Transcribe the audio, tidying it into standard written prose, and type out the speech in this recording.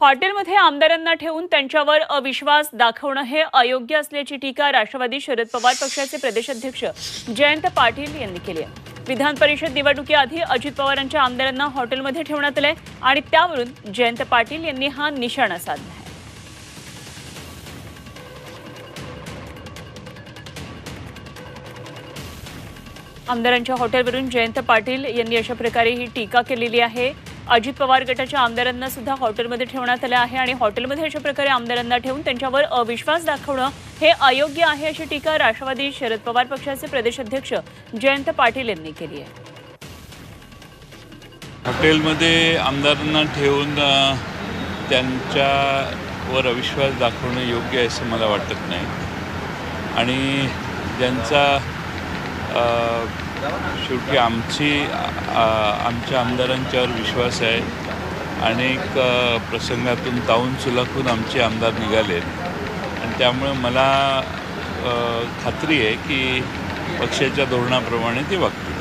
हॉटेलमध्ये आमदारांना ठेवून त्यांच्यावर अविश्वास दाखवणं हे अयोग्य असल्याची टीका राष्ट्रवादी शरद पवार पक्षाचे प्रदेशाध्यक्ष जयंत पाटील यांनी केली आहे। विधान परिषद निवडणुकीआधी अजित पवारांच्या आमदारांना हॉटेलमध्ये ठेवण्यात आले आणि त्यावरून जयंत पाटील यांनी हा निशाणा साधला आहे। आमदारांच्या हॉटेलवरून जयंत पाटील यांनी अशा प्रकारे ही टीका केलेली आहे। अजित पवार गटाच्या आमदारांना सुद्धा हॉटेलमध्ये ठेवण्यात आले आहे आणि हॉटेलमध्ये अशा प्रकारे आमदारांना ठेवून त्यांच्यावर अविश्वास दाखवणं हे अयोग्य आहे अशी टीका राष्ट्रवादी शरद पवार पक्षाचे प्रदेशाध्यक्ष जयंत पाटील यांनी केली आहे। हॉटेलमध्ये आमदारांना ठेवून त्यांच्यावर अविश्वास दाखवणं योग्य आहे असं मला वाटत नाही आणि ज्यांचा शेवटी आमच्या आमदारांच्यावर विश्वास आहे। अनेक प्रसंगातून तावून सुलाखून आमचे आमदार निघालेत आणि त्यामुळे मला खात्री आहे की पक्षाच्या धोरणाप्रमाणे ते वागतील।